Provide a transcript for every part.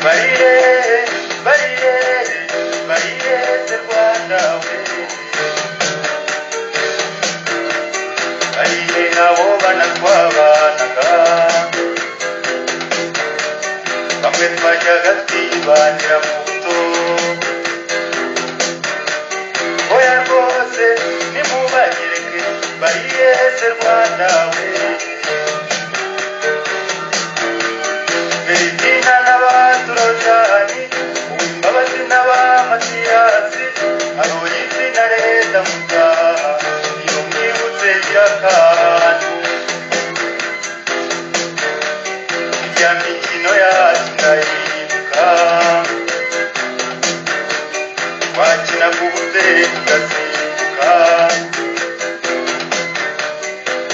Marie, Marie, Marie, the Rwanda way. Marie, now over Nakwabanaga. Come with my Jagati, Banyamuto. Oya rwose nimubagireke bariyeze Rwanda we. Beridina n'abaturojani Uwimbabazi n'abamatiyasi Aroyizi na Leta mutaha iyo mwibutse irakantu. Irya mikino yacu ndayibuka wakina kubuze tugasimbuka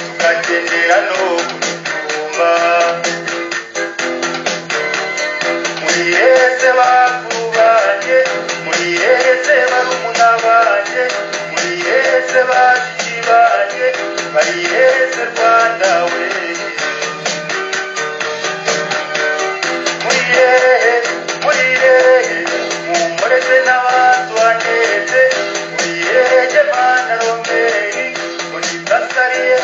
tukagendera no ku mitumba. Muriheze bakuru banje, muriheze barumuna banje, muriheze bashiki banje, bariheze Rwanda we. Murihehe, murihehe, mumureze n'abantu baneze, murihehe mana Romeri, Munikasariye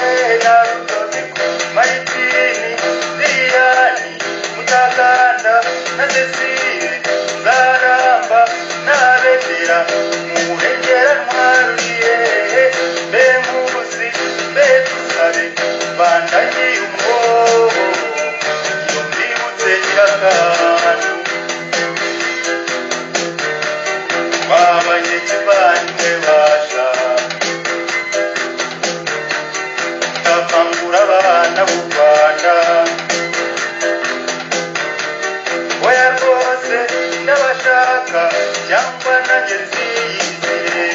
na Rudoviko, Maritini, Ziriyani, Mutaganda, na Cecile, Zaramba, na Betera, Muhengera Ntwaruriyehe, Bemuzi, Betusabe, Bandagiye umwobo, iyo mbibutse irakantu. Babaye kivanywe basha tukavangura abana b'u Rwanda. Oya rwose ndabashaka cyangwa nanjye nziyizire.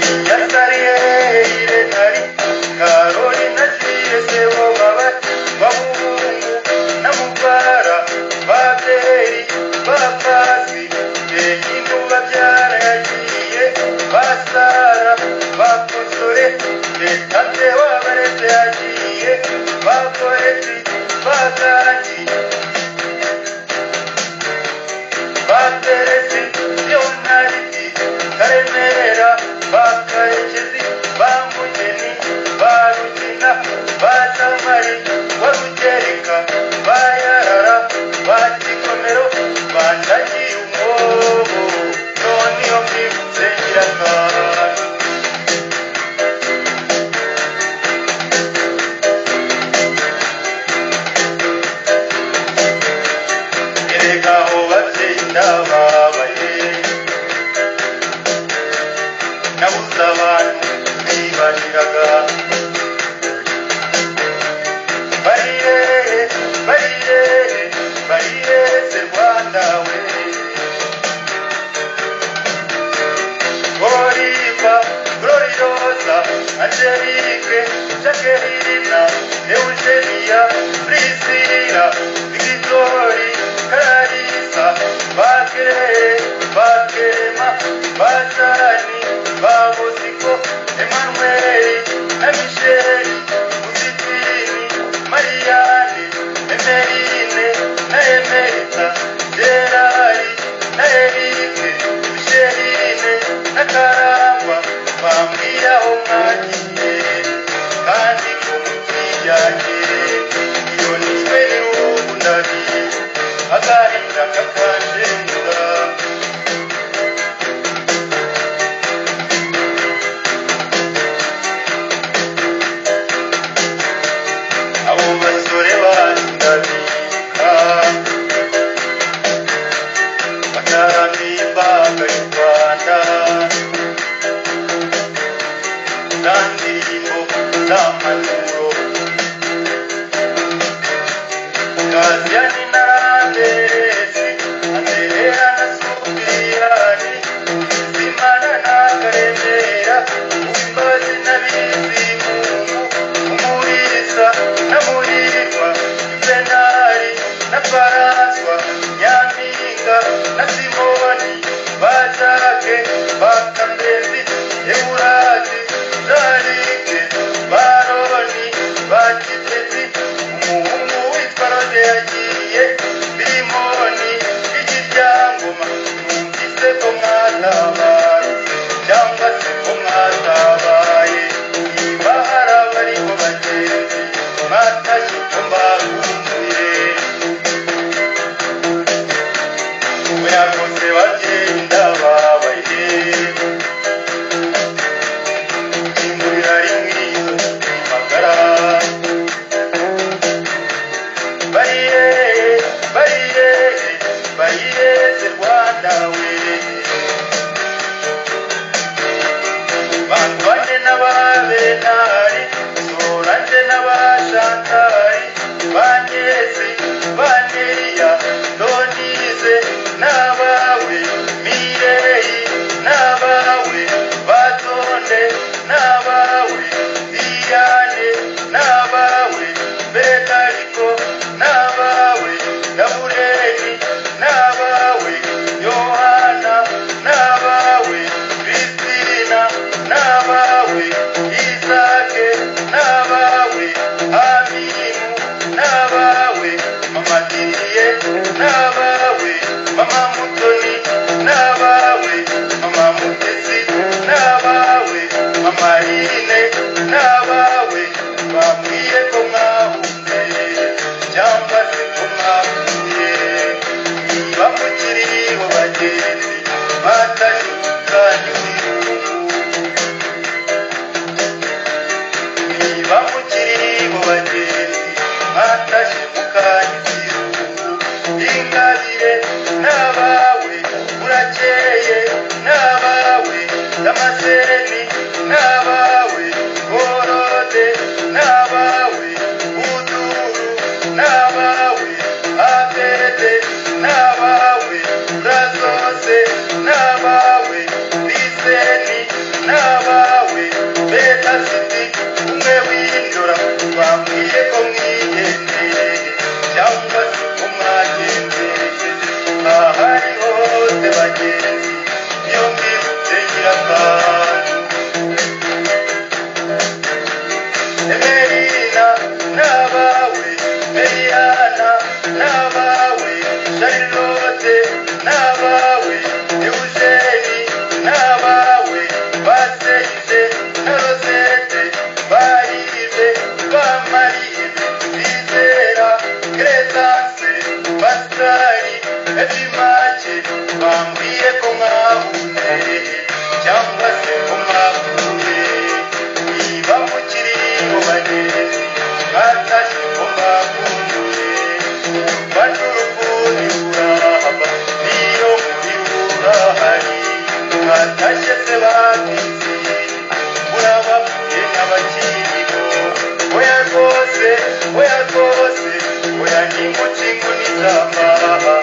Inyasariye irenari Karoli na Jire sebo babuhungu na Mubara Baberi Bapasi Bekindu babyara yagiye Basara Bakonsore Betate wabareze yagiye Bakoreti Baganji Bateresi Yonariti Karemera Bakarekezi Bamugeni Barugina Batamari Warugereka Bayarara Bakikomero Bandagiye umwobo none iyo mbibutse irakantu. Erega aho babyeyi ndababaye nabuze abantu bibaniraga. Barire, barire, barire se Rwanda we. Goripa, Gloriosa, Angelique, Jacqueline, Eugenia, Priscilla, Victoria, Clarissa, Bakere, Bakema, Basani, Babosiko, Emmanuel, na Michel, Musitini, Marianne, Emeline, na Emerita, Gerari, na Erike, Micheline, na Karangwa, bambwira aho mwagiye kandi ko mutiyagire. Iyo nishwe n'ibihugu ndabizi agahinda kakandenga. Abo basore bacu ndabibuka bataramiye imbaga y'u Rwanda. Za ndirimbo z'amanuro Gaziyani na Anderesi, Anderera na Sufiyani, Zimana na Karemera, Uwimbabazi na Bizimungu, Umuriza na Muhirwa, Juvenali na Faranswa, Nyampinga na Simoni, Bajake, Bakambenzi, Eurati, Zarike, Baroni, Bakitezi, umuhungu witwa Rode byagiye birimoni igiryangoma mwumvise ko mwatabarutse cyangwa se ko mwatabaye niba hari abariho bagenzi mwatashye ko mbakumbuye oya rwose babyeyi ndababaye imvura rimwe magara bayireze Rwanda we bandwane n'ababenari soranje n'abashantari banyezi baneriya donize n'abawe mireyi n'abawe batonde n'abawe iyane n'abawe betariko n'abawe Gabureni n'abawe Yohana n'abawe Kristina n'abawe Isake n'abawe Aminu n'abawe Mama Didiye n'abawe Mama Mutoni n'abawe Mama Mutesi n'abawe Mama Ine n'abawe bambwiye ko mwahunze cyangwa se ko mwahuye niba mukiriho bagenzi batashukanye niba mukiriho bagenzi batashukanye ingabire n'abawe urakeye n'abawe Damaseni n'abawe Gorode n'abawe Uduru n'abawe Abede n'abawe Brazose n'abawe Biseni n'abawe Betasiti umwe w'indora bambwiye ko mwigendeye cyangwa se ko mwagendereje ahari hose bagenzi iyo mbibutse nyirakantu Emerina n'abawe Meriana n'abawe Charlotte n'abawe Eugeni n'abawe Baseize na Rosette Barize Bamariye Bizera Crescence Pascali Epimache bambwiye ko mwahuye cyangwa se ko mwahuye niba mukiriho bagenzi mwatashye ko mwahuye bajurukundi urahaba niyo muri urahari mwatashye se babizi murababwiye n'abakiriho oya rwose oya rwose oya ningukingu n'izamaha